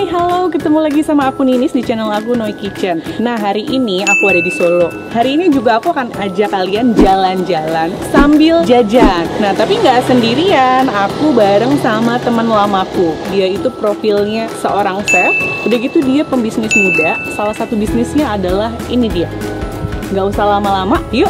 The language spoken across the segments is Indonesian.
Hai, halo, ketemu lagi sama aku Ninis di channel aku Noi Kitchen. Nah, hari ini aku ada di Solo. Hari ini juga aku akan ajak kalian jalan-jalan sambil jajan. Nah, tapi nggak sendirian, aku bareng sama teman lamaku. Dia itu profilnya seorang chef, udah gitu dia pembisnis muda. Salah satu bisnisnya adalah ini dia. Nggak usah lama-lama, yuk!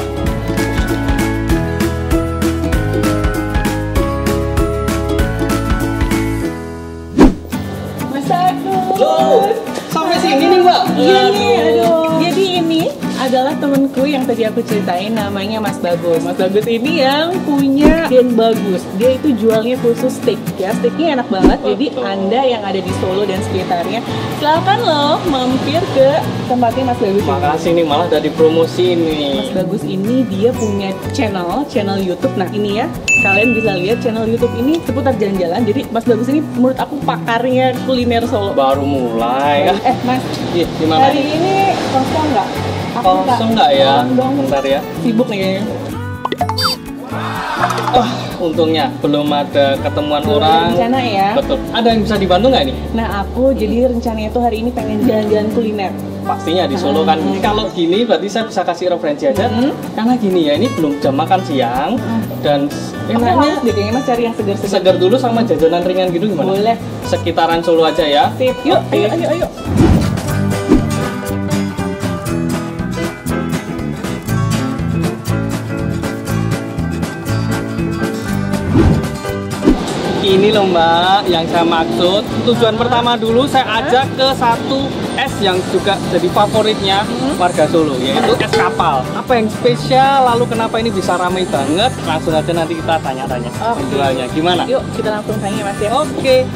Sampai sini nih Mbak. Iya nih, aduh. Jadi ini adalah temenku yang tadi aku ceritain, namanya Mas Bagus. Mas Bagus ini yang punya Den Bagus. Dia itu jualnya khusus steak ya. Steaknya enak banget. Jadi Anda yang ada di Solo dan sekitarnya, silakan loh mampir ke tempatnya Mas Bagus. Makasih nih, malah udah dipromosi nih. Mas Bagus ini dia punya channel YouTube. Nah ini ya, kalian bisa lihat channel YouTube ini seputar jalan-jalan. Jadi Mas Bagus ini menurut aku pakarnya kuliner Solo. Baru mulai. Mas, gimana? hari ini kosong nggak? Kosong nggak ya? Bentar ya. Sibuk nih kayaknya. Untungnya belum ada ketemuan orang. Rencana ya. Betul. Ada yang bisa dibantu nggak nih? Nah aku jadi rencananya tuh hari ini pengen jalan-jalan kuliner. Pastinya di Solo kan. Kalau gini berarti saya bisa kasih referensi aja. Karena gini ya, ini belum jam makan siang dan enaknya Deh kayaknya Mas cari yang segar-segar. segar dulu sama jajanan ringan gitu gimana? Boleh. Sekitaran Solo aja ya. Sip. Yuk, Oke. ayo. Ini loh Mbak, yang saya maksud. Tujuan pertama dulu saya ajak ke satu es yang juga jadi favoritnya warga Solo, yaitu es kapal. Apa yang spesial, lalu kenapa ini bisa ramai banget? Langsung aja nanti kita tanya-tanya penjualnya. Gimana? Yuk kita langsung tanya Mas ya. Oke.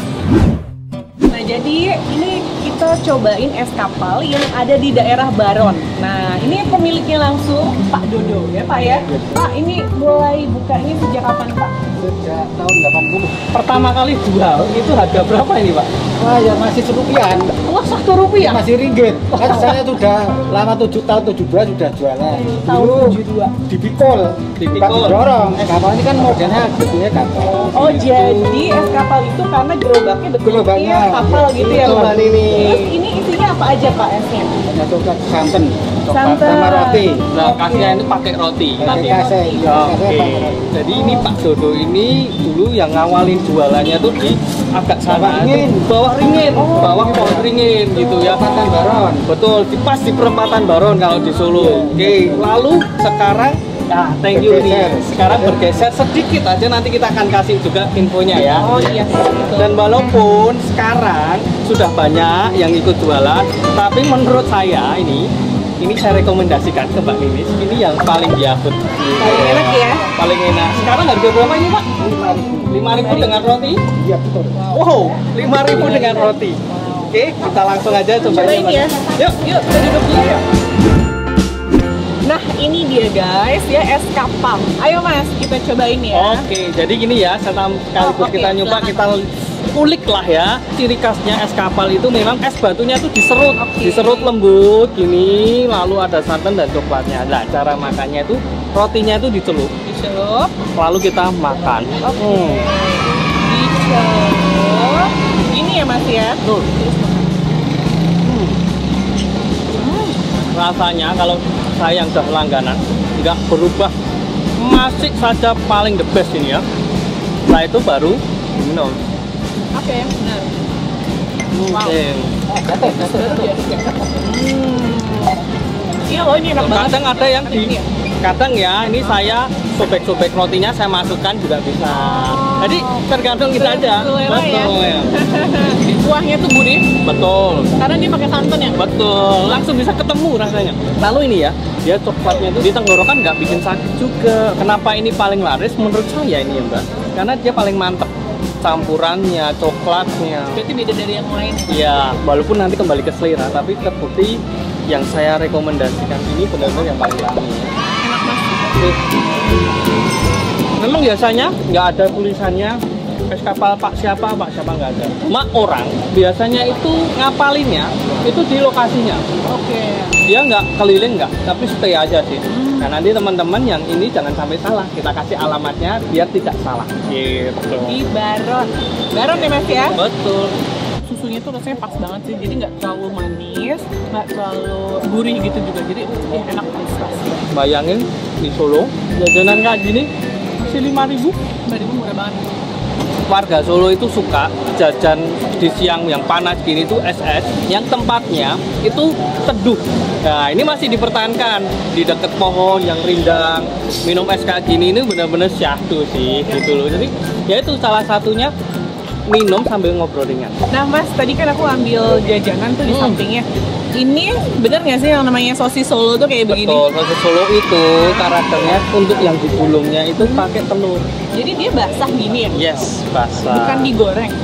Nah jadi ini kita cobain es kapal yang ada di daerah Baron. Nah ini pemiliknya langsung Pak Dodo ya Pak ya. Pak ini mulai bukanya sejak kapan Pak? Sejak tahun 80. Pertama kali jual itu harga berapa ini Pak? Wah ya masih serupian. Wah Rp1 Masih ringgit. Kan saya sudah lama 7 tahun 72 sudah jualan. Tahun Dulu 72. dipikul. Dipikul. Bukan didorong. Kapal ini kan modelnya gedungnya kapal. Oh jadi es kapal itu karena gerobaknya Gerobaknya kapal gitu ya itu, Pak? Mbak Nini. Terus ini isinya apa aja Pak esnya? Ada coklat santan, Santan. sama roti. Nah, kasihnya itu pakai roti. Pakai kasih. Oke. Jadi ini Pak Dodo ini dulu yang ngawalin jualannya tuh di agak sana. Bawah ringin. Bawah pohon ringin gitu ya. Perempatan Baron. Betul, pas di perempatan Baron kalau di Solo. Oke. Lalu sekarang thank you nih. Sekarang bergeser sedikit aja, nanti kita akan kasih juga infonya ya. Oh iya. Dan walaupun sekarang sudah banyak yang ikut jualan, tapi menurut saya ini saya rekomendasikan ke Mbak Ninis, ini yang paling diabot. Paling enak ya? Paling enak. Sekarang harga berapa ini Pak? 5.000 dengan roti? Iya betul. Wow, 5.000 dengan roti. Oke, kita langsung aja Cobain ya. Yuk, Yuk kita duduk dulu yuk. Nah ini dia guys ya, es kapal. Ayo Mas kita cobain ya. Oke, jadi gini ya, sekaligus oke, kita nyoba, silakan. kita kulik lah ya. Ciri khasnya es kapal itu memang es batunya tuh diserut, diserut lembut gini, lalu ada santan dan coklatnya. Nah, cara makannya itu rotinya itu dicelup, Dicelup. lalu kita makan. Dicelup. Ini ya Mas ya. Tuh. Rasanya kalau saya yang sudah langganan nggak berubah, masih saja paling the best ini ya. Setelah itu baru minum. Oke, benar. Oke. Iya loh ini enak banget. Kadang ada yang kadang ya, ini saya sobek-sobek rotinya saya masukkan juga bisa. Jadi tergantung kita aja. Selera ya. Betul ya. Kuahnya tuh gurih. Betul. Karena dia pakai santan ya. Betul. Langsung bisa ketemu rasanya. Lalu ini ya, dia coklatnya itu di tenggorokan nggak bikin sakit juga. Kenapa ini paling laris menurut saya ini ya Mbak? Karena dia paling mantep. Campurannya, coklatnya. Berarti beda dari yang lain. Iya, walaupun nanti kembali ke selera, tapi terbukti yang saya rekomendasikan ini benar-benar yang paling lami. Enak Mas. Memang biasanya nggak ada tulisannya es kapal Pak siapa nggak ada. Cuma orang biasanya itu ngapalinnya itu di lokasinya. Oke. Dia nggak keliling nggak, tapi stay aja sih. Nah nanti teman-teman yang ini jangan sampai salah, kita kasih alamatnya biar tidak salah. Gitu. Di Baron. Baron ya Mas ya? Betul. susunya tuh rasanya pas banget sih, jadi nggak terlalu manis, nggak terlalu gurih gitu juga, jadi ya enak pas. Bayangin di Solo jajanan kayak gini masih 5.000. 5.000 murah banget. Warga Solo itu suka jajan di siang yang panas gini tuh es yang tempatnya itu teduh. Nah ini masih dipertahankan di dekat pohon yang rindang, minum es kayak gini ini benar-benar syahdu sih gitu loh. Jadi ya itu salah satunya minum sambil ngobrol ringan. Nah Mas, tadi kan aku ambil jajanan tuh di sampingnya. Ini bener nggak sih yang namanya sosis Solo tuh kayak begini? Betul, sosis Solo itu karakternya untuk yang digulungnya itu pakai telur. Jadi dia basah gini ya? Yes, basah. Bukan digoreng?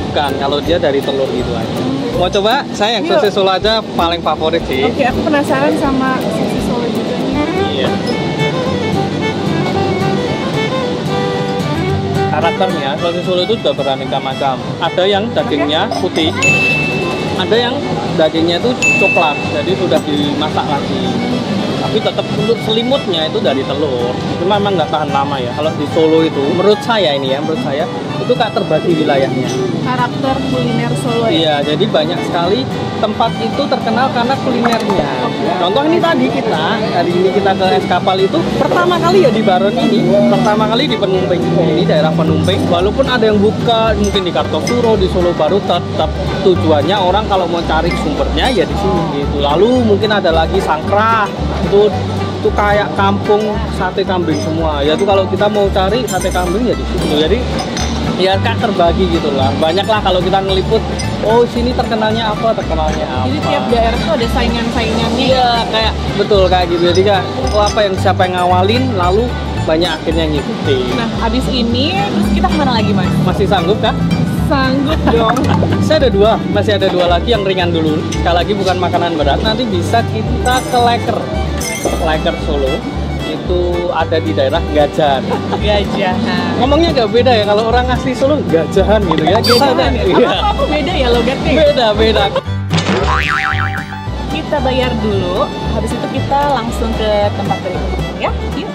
Bukan, kalau dia dari telur gitu aja. Mau coba? Saya yang sosis Solo aja paling favorit sih. Oke, aku penasaran sama sosis Solo juga nih. Iya. Karakternya sosis Solo itu sudah beraneka macam. Ada yang dagingnya putih, ada yang dagingnya itu coklat, jadi sudah dimasak lagi. Tapi tetap untuk selimutnya itu dari telur. Cuma memang nggak tahan lama ya. Kalau di Solo itu, menurut saya itu kayak terbagi wilayahnya. Karakter kuliner Solo ya? Iya, jadi banyak sekali tempat itu terkenal karena kulinernya. Contoh ini tadi hari ini kita ke es kapal itu pertama kali ya di Baron ini, pertama kali di Penumping. Ini daerah Penumping. Walaupun ada yang buka mungkin di Kartosuro, di Solo Baru, tetap tujuannya orang kalau mau cari sumbernya ya di sini gitu. Lalu mungkin ada lagi Sangkrah, itu kayak kampung sate kambing semua. Ya itu kalau kita mau cari sate kambing ya di situ. Jadi ya kan terbagi gitu lah. Banyak lah kalau kita ngeliput, oh sini terkenalnya apa. Jadi tiap daerah tuh ada saingan-saingannya. Iya, kayak betul kayak gitu. Jadi kayak oh siapa yang ngawalin lalu banyak akhirnya ngikutin. Nah, habis ini terus kita kemana lagi Mas? Masih sanggup kah? Sanggup dong. Saya masih ada dua lagi yang ringan dulu. Sekali lagi bukan makanan berat. Nanti bisa kita ke Leker Solo. Itu ada di daerah Gajahan. Gajahan. Ngomongnya agak beda ya, kalau orang asli Solo Gajahan gitu ya. Gajahan ya? Iya. Apa beda ya logatnya? Beda. Kita bayar dulu, habis itu kita langsung ke tempat berikutnya ya. Yuk.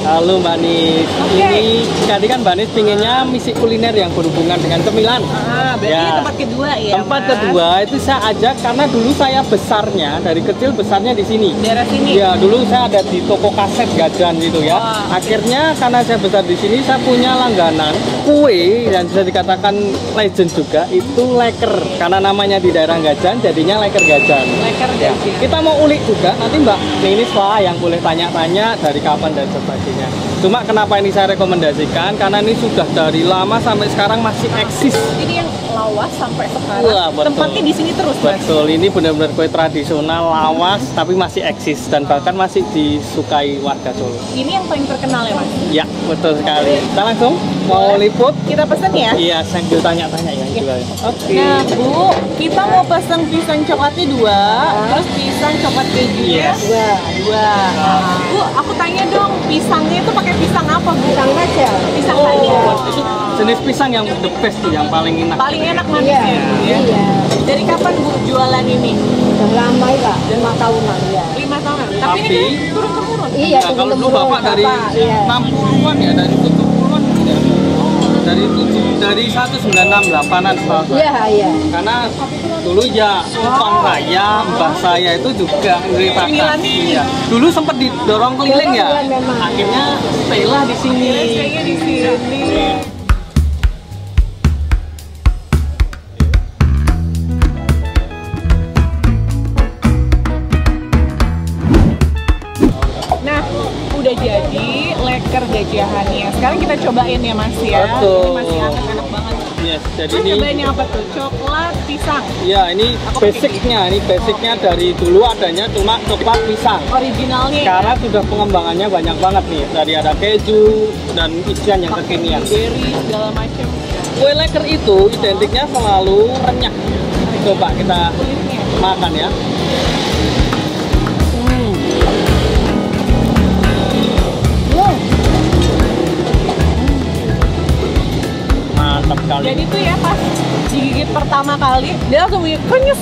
Halo Mbak Nis, ini tadi kan Mbak Nis pinginnya misi kuliner yang berhubungan dengan cemilan. Berarti Ya. tempat kedua ya? Tempat Mas? kedua itu saya ajak karena dulu saya dari kecil besarnya di sini. Daerah sini? Ya, dulu saya ada di toko kaset Gajahan gitu ya. Wah. Akhirnya karena saya besar di sini, saya punya langganan kue dan bisa dikatakan legend juga itu leker. Karena namanya di daerah Gajahan, jadinya leker Gajahan. Leker Ya. Gajahan. Kita mau ulik juga, nanti Mbak Ninis lah yang boleh tanya-tanya dari kapan dan sebagainya. Cuma kenapa ini saya rekomendasikan, karena ini sudah dari lama sampai sekarang masih eksis. Jadi yang lawas sampai sekarang. Wah, betul. Tempatnya di sini terus Mas? Betul, ini benar-benar kue tradisional, lawas, tapi masih eksis dan bahkan masih disukai warga Solo. Ini yang paling terkenal ya Mas? Ya, betul sekali. Kita langsung mau liput. Kita pesen ya? Iya, sambil tanya-tanya ya. Oke. Nah Bu, kita mau pesen pisang coklatnya 2, terus pisang coklat kejunya Yes. 2. Bu, aku tanya dong, pisangnya itu pakai pisang apa Bu? Pisang raja. Pisang Oh, raja. itu jenis pisang yang the best tuh, yang paling enak. Paling enak manisnya Bu ya? Iya. Dari kapan Bu jualan ini? Udah lama ya, 5 tahunan ya. 5 tahunan. Tapi ini Tapi- kan turun-temurun. Iya, Nah, kalau dulu Bapak dari iya. 60-an ya, dari 70-an ya. Dari 1968-an setahu saya. Iya, iya. Karena dulu ya Kupang Raya, mbah saya itu juga Cemilan ngeripakan. ini. Iya. Dulu sempat didorong keliling ya. Iya, memang. Akhirnya stay lah di sini. Kayaknya di sini. Nah, udah jadi leker Gajahannya. Sekarang kita cobain ya Mas ya. Betul. Ini masih enak-enak banget. Yes, jadi Kita ini cobain yang apa tuh? Coklat pisang. ya ini basicnya dari dulu adanya cuma coklat pisang. Originalnya ya? Sekarang sudah pengembangannya banyak banget nih, dari ada keju dan isian yang kekinian. Berry segala macam. Kue leker itu identiknya selalu renyah. Coba kita Kulitnya. makan ya. Mantap sekali. Dan itu ya pas digigit pertama kali dia langsung krenyes,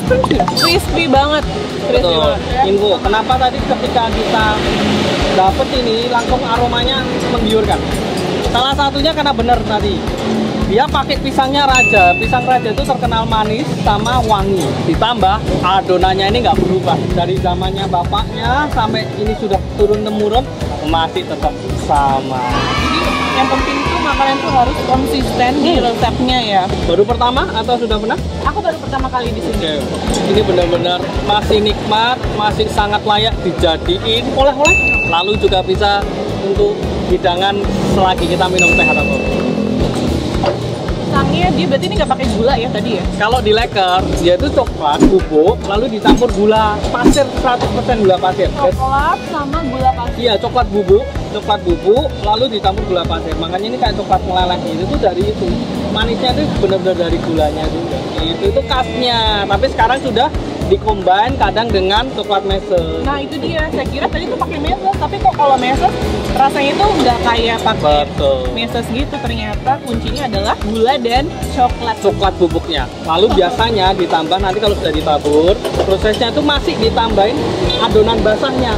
crispy banget. Crispy Betul. banget ya. Info, kenapa tadi ketika kita dapet ini langsung aromanya menggiurkan? Salah satunya karena benar tadi. Dia pakai pisangnya raja. Pisang raja itu terkenal manis sama wangi. Ditambah adonannya ini nggak berubah dari zamannya bapaknya sampai ini sudah turun-temurun masih tetap sama. Jadi yang penting itu makanan itu harus konsisten di resepnya ya. Baru pertama atau sudah pernah? Aku baru pertama kali di sini. Ini benar-benar masih nikmat, masih sangat layak dijadiin oleh-oleh. Lalu juga bisa untuk hidangan selagi kita minum teh atau kopi. Pisangnya dia berarti ini nggak pakai gula ya tadi ya? Kalau di leker, dia itu coklat bubuk, lalu dicampur gula pasir 100% gula pasir. Coklat sama gula pasir. Iya, coklat bubuk, lalu dicampur gula pasir. Makanya ini kayak coklat meleleh itu tuh dari itu. Manisnya itu benar-benar dari gulanya juga. Itu khasnya. Tapi sekarang sudah dikombin kadang dengan coklat meses. Nah itu dia, saya kira tadi tuh pakai meses, tapi kok kalau meses rasanya itu nggak kayak pakai meses gitu. Ternyata kuncinya adalah gula dan coklat Bubuknya. Lalu biasanya ditambah nanti kalau sudah ditabur, prosesnya itu masih ditambahin adonan basahnya.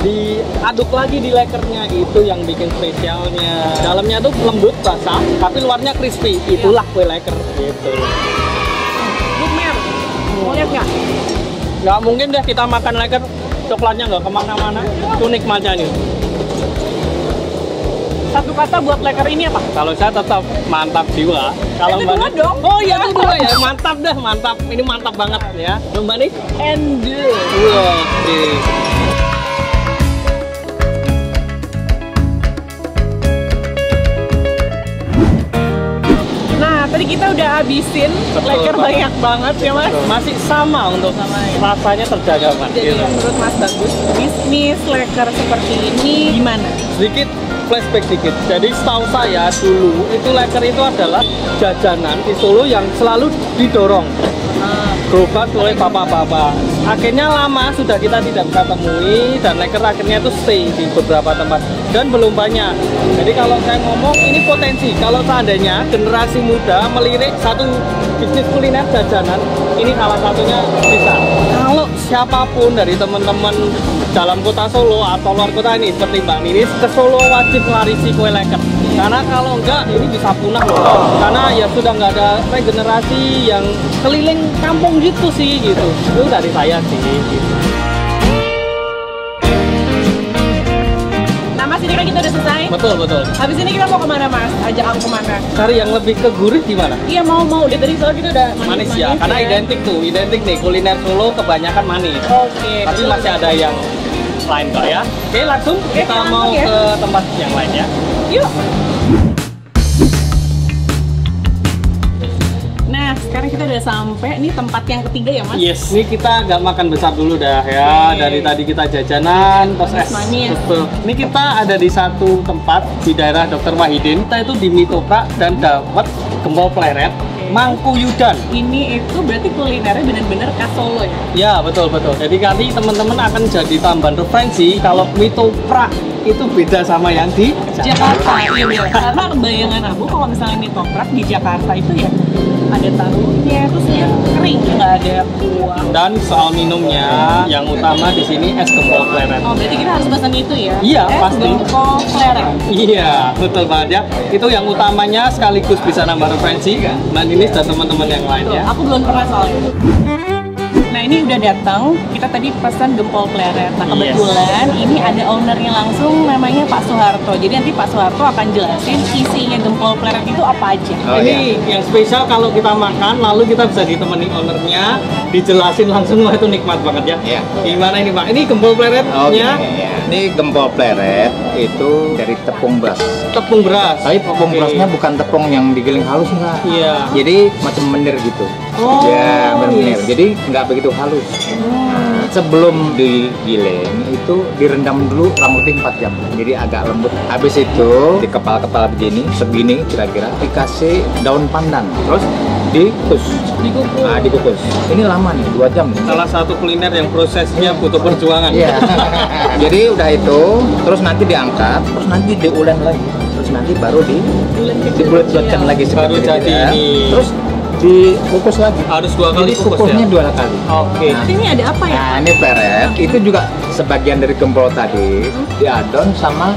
Diaduk lagi di lekernya, itu yang bikin spesialnya. Dalamnya tuh lembut basah, tapi luarnya crispy. Itulah kue leker gitu. Lumer, mau lihat nggak? Nggak mungkin deh kita makan leker coklatnya nggak kemana-mana. Itu nikmatnya nih. Satu kata buat leker ini apa? Kalau saya tetap mantap jiwa. Kalau Itu dua dong. Oh iya itu dua ya, mantap dah, mantap. Ini mantap banget ya. Mbak nih? Ende. Oke. Nah, tadi kita udah habisin leker banyak banget ya Mas. Masih sama untuk rasanya terjaga Mas. Jadi menurut Mas bagus bisnis leker seperti ini gimana? Sedikit flashback dikit. Jadi setahu saya dulu itu leker itu adalah jajanan di Solo yang selalu didorong gerobak oleh bapak-bapak. Akhirnya lama sudah kita tidak bisa temui dan leker akhirnya itu stay di beberapa tempat dan belum banyak. Jadi kalau saya ngomong ini potensi kalau seandainya generasi muda melirik satu bisnis kuliner jajanan, ini salah satunya bisa. Kalau siapapun dari teman-teman dalam kota Solo atau luar kota ini seperti Mbak Ninis ke Solo wajib melarisi kue leker. Karena kalau enggak ini bisa punah loh. Karena ya sudah nggak ada regenerasi yang keliling kampung gitu sih gitu. Itu dari saya sih. Gitu. Nah Mas ini kan kita udah selesai. Betul. Habis ini kita mau kemana Mas? Ajak aku kemana? Cari yang lebih ke gurih gimana? Iya mau. Udah tadi soal kita udah Manis ya. Karena identik nih kuliner Solo kebanyakan manis. Oke. Tapi masih ada yang lain kok ya. Oke langsung kita mau ya. ke tempat yang lain ya. Yuk. Nah, sekarang kita udah sampai nih tempat yang ketiga ya, Mas? Yes, ini kita nggak makan besar dulu dah ya. Dari tadi kita jajanan, terus es. Manis. Betul. Ini kita ada di satu tempat di daerah Dr. Wahidin. Kita itu di Mitoprak dan dapat gempol pleret, mangku yudan. Ini itu berarti kulinernya benar-benar khas Solo ya? Ya, betul. Jadi nanti teman-teman akan jadi tambahan referensi kalau Mitoprak itu beda sama yang di Jakarta. Iya, karena bayangan aku kalau misalnya mie toprak di Jakarta itu ya ada tahunya, terus dia kering, nggak ada kuah. Dan soal minumnya, yang utama di sini es gempol pleret. Oh, berarti kita harus pesan itu ya? Iya, es pasti. gempol pleret. Iya, betul banget ya. Itu yang utamanya sekaligus bisa nambah referensi Mbak Ninis dan teman-teman yang lain ya. Aku belum pernah soalnya. Nah ini udah datang, kita tadi pesan gempol pleret. Nah kebetulan ini ada ownernya langsung, namanya Pak Soeharto. Jadi nanti Pak Soeharto akan jelasin isinya gempol pleret itu apa aja. Ini yang spesial kalau kita makan, lalu kita bisa ditemani ownernya, dijelasin langsung, wah itu nikmat banget ya. Iya. Gimana ini Pak? Ini gempol pleretnya? Ini gempol pleret itu dari tepung beras. Tepung beras. Tapi tepung berasnya bukan tepung yang digiling halus enggak. Iya. Jadi macam menir gitu. Oh, ya, menir. yes. Jadi nggak begitu halus. Nah, sebelum digiling itu direndam dulu kurang lebih 4 jam. Jadi agak lembut. Habis itu dikepal-kepal begini, segini kira-kira, dikasih daun pandan. Terus dikukus. Nah, dikukus. Ini lama nih, 2 jam nih. Salah satu kuliner yang prosesnya butuh perjuangan. Iya. Jadi udah itu, terus nanti diangkat, terus nanti diulen lagi, terus nanti baru dibulet-buletkan lagi Baru seperti jadi ya. ini. Terus dikukus lagi. Harus 2 kali Jadi kukus kukusnya ya? 2 kali. Oke. Nanti ini ada apa ya? Nah, ini pleret itu juga sebagian dari gempol tadi diadon sama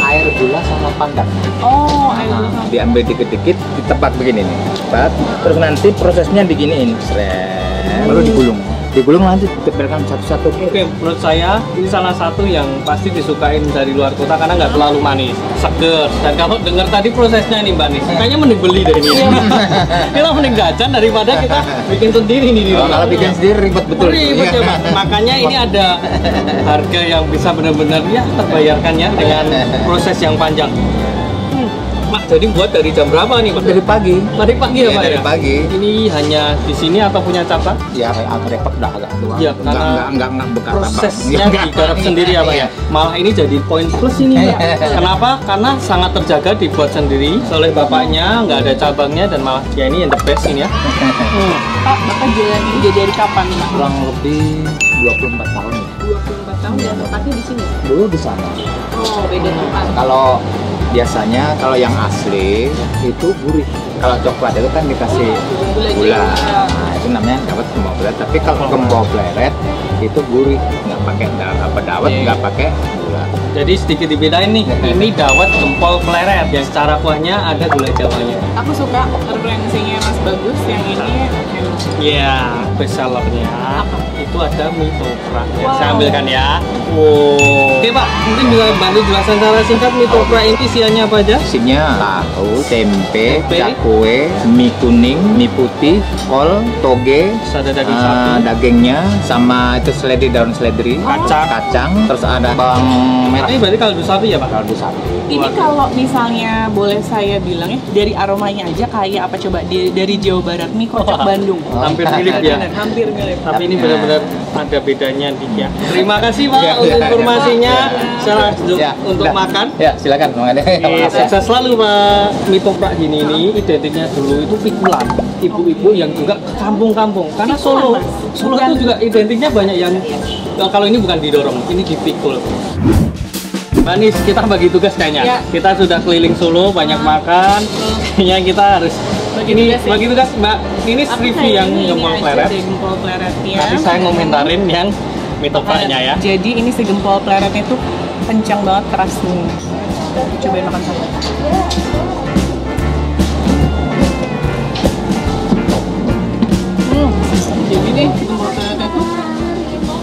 air gula sama pandan. Oh, air Nah, gula. diambil dikit-dikit, ditepak begini nih. Tepat. Terus nanti prosesnya diginiin. Sret. Baru digulung. Digulung nanti ditempelkan satu-satu. Oke, menurut saya ini salah satu yang pasti disukain dari luar kota karena nggak terlalu manis, seger. Dan kalau dengar tadi prosesnya nih Mbak Nis, kayaknya mending beli deh ini. Kita mending jajan daripada kita bikin sendiri nih di Oh, rumah. kalau bikin sendiri ribet betul. Ribet ya, Mbak. Makanya ini ada harga yang bisa benar-benar ya terbayarkannya dengan proses yang panjang. Mak, jadi buat dari jam berapa nih, Pak? Dari pagi. Dari pagi ya, Iya, Pak? dari ya? pagi. Ini hanya di sini atau punya cabang? Ya agak repot dah agak tua. Iya, karena enggak bekas prosesnya digarap sendiri ya Pak ya. Malah ini jadi poin plus ini Pak. Kenapa? Karena sangat terjaga dibuat sendiri oleh bapaknya, nggak ada cabangnya dan malah ya ini yang the best ini ya. Pak, Bapak jualan ini jadi dari kapan, Pak? Kurang lebih 24 tahun ya. 24 tahun dan tempatnya di sini. Dulu di sana. Oh, beda tempat. Kalau biasanya kalau yang asli itu gurih. Kalau coklat itu kan dikasih gula. Nah, itu namanya dapat gempol pleret. Tapi kalau gempol pleret itu gurih, nggak pakai dawet, nggak pakai gula. Jadi sedikit dibedain nih, ini dawet gempol pleret yang secara kuahnya ada gula jawanya. Aku suka referensinya Mas Bagus yang ini. Iya, best sellernya itu ada mie toprak. Ya, Wow. saya ambilkan ya. Wow. Oke Pak, mungkin juga bantu jelasan secara singkat mie toprak ini isiannya apa aja? Isinya tahu, tempe, Tempe. cakwe, mie kuning, mie putih, kol, toge, Terus ada daging sapi. dagingnya, sama itu seledri, daun seledri, Kacang. terus ada bawang merah, Ini berarti kaldu sapi ya Pak? kaldu sapi. Ini Waduh. kalau misalnya boleh saya bilang ya, dari aromanya aja kayak apa coba dari Jawa Barat mie kocok Wah. Bandung. Hampir mirip ya. Benar, hampir mirip. Tapi ini benar-benar ada bedanya dik ya. Terima kasih Pak Ya, untuk ya, informasinya. Saya lanjut Ya, untuk udah. makan. Ya, silakan. Oke, sukses selalu Pak. Mie toprak gini ini identiknya dulu itu pikulan. Ibu-ibu yang juga ke kampung-kampung. Karena Solo, Mas. Solo Bukan. itu juga identiknya banyak yang kalau ini bukan didorong, ini dipikul. Mbak Nis, kita bagi tugas kayaknya. Ya. Kita sudah keliling Solo, banyak makan. Kayaknya kita harus Bagi ini tugas ya. bagi tugas Mbak. Ini Aku review kayak yang ini gempol aja pleret. deh, gempol pleretnya. Nanti saya ngomentarin yang mie topraknya ya. Jadi ini si gempol pleretnya tuh kencang banget kerasnya. Cobain makan sama. Jadi deh gempol pleretnya tuh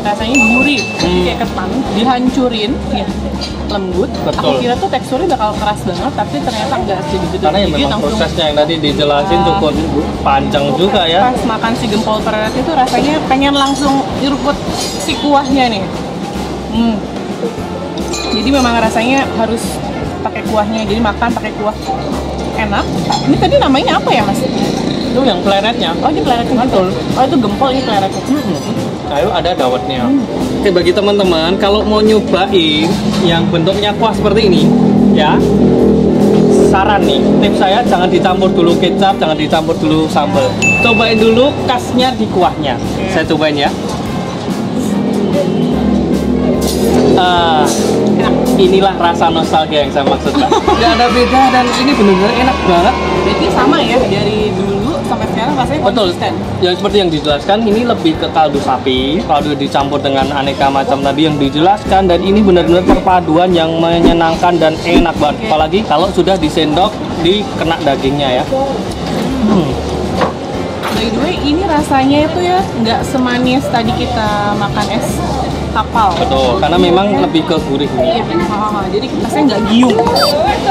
rasanya gurih, kayak ketan, dihancurin, ya lembut. Betul. Aku kira tuh teksturnya bakal keras banget, tapi ternyata enggak segitu. Karena ya Jadi memang langsung prosesnya yang tadi dijelasin cukup panjang juga ya. pas makan si gempol pleret itu rasanya pengen langsung nyeruput si kuahnya nih. Jadi memang rasanya harus pakai kuahnya. Jadi makan pakai kuah enak. Ini tadi namanya apa ya Mas? Itu yang pleretnya. Oh ini pleretnya betul. Oh itu gempol ini pleretnya. Ayo ada dawetnya. Oke, bagi teman-teman kalau mau nyobain yang bentuknya kuah seperti ini, ya saran nih, tips saya jangan dicampur dulu kecap, jangan dicampur dulu sambal. Cobain dulu khasnya di kuahnya. Saya cobain ya. Inilah rasa nostalgia yang saya maksud, Mbak. Nggak ada beda dan ini benar-benar enak banget. Berarti sama ya dari dulu sampai sekarang rasanya Betul. konsisten. Yang seperti yang dijelaskan ini lebih ke kaldu sapi, kaldu dicampur dengan aneka macam tadi yang dijelaskan dan ini benar-benar perpaduan yang menyenangkan dan enak banget. Oke. Apalagi kalau sudah disendok dikena dagingnya ya. By the way ini rasanya itu ya nggak semanis tadi kita makan es kapal. Betul, karena memang lebih ke gurih ini. Iya, jadi rasanya nggak giung.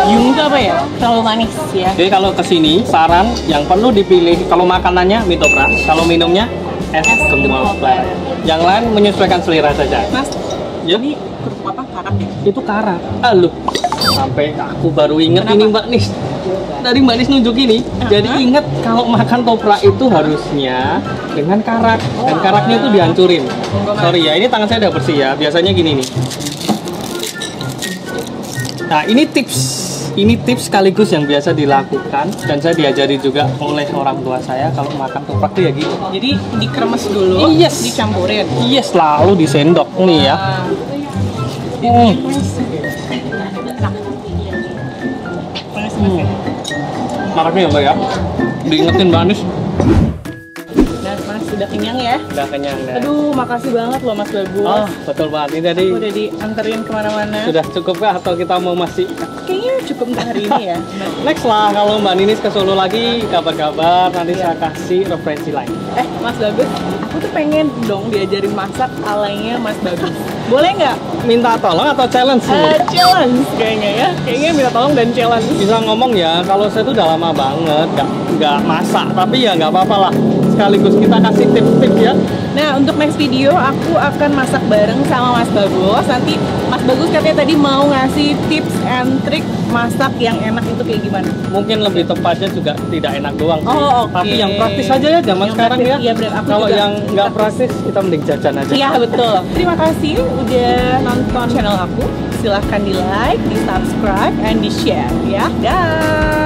Giung itu apa ya? Terlalu manis ya. Jadi kalau kesini saran yang perlu dipilih kalau makanannya mie toprak, kalau minumnya es gempol pleret. Yang lain menyesuaikan selera saja. Mas, Ya. ini kerupuk apa? Karak ya? Itu karak. Loh, sampai aku baru inget ini Mbak Nis. Dari Mbak Nis nunjuk ini, jadi inget kalau makan toprak itu harusnya dengan karak dan karaknya itu dihancurin. Sorry ya, ini tangan saya udah bersih ya. Biasanya gini nih. Nah, ini tips sekaligus yang biasa dilakukan dan saya diajari juga oleh orang tua saya kalau makan toprak itu ya gitu. Jadi dikremes dulu, Yes. dicampurin. Iya, selalu disendok nih ya. Panas banget ya. Makasih ya Mbak ya. Diingetin Mbak Nis. Dan panas Udah kenyang ya? Udah kenyang deh. Aduh, makasih banget loh Mas Bagus. Oh, betul banget. Ini tadi Aku udah dianterin kemana-mana. sudah cukup kah atau kita mau masih Kayaknya cukup untuk hari ini ya. next lah kalau Mbak Ninis ke Solo lagi kabar-kabar nanti saya kasih referensi lain. Mas Bagus, aku tuh pengen dong diajarin masak alanya Mas Bagus. Boleh nggak? Minta tolong atau challenge nih? Challenge kayaknya ya. Kayaknya minta tolong dan challenge. Bisa ngomong ya, kalau saya tuh udah lama banget nggak masak, tapi ya nggak apa-apa lah. Sekaligus kita kasih tips-tips ya. Nah, untuk next video aku akan masak bareng sama Mas Bagus. Nanti Mas Bagus katanya tadi mau ngasih tips and trick masak yang enak itu kayak gimana? Mungkin lebih tepatnya juga tidak enak doang sih. Oh, oke. Tapi yang praktis aja ya zaman Yang sekarang praktis, ya. iya, bener. Aku Kalau juga yang nggak praktis kita mending jajan aja. Iya, betul. Terima kasih udah nonton channel aku. Silahkan di like, di subscribe, and di share ya. Dah.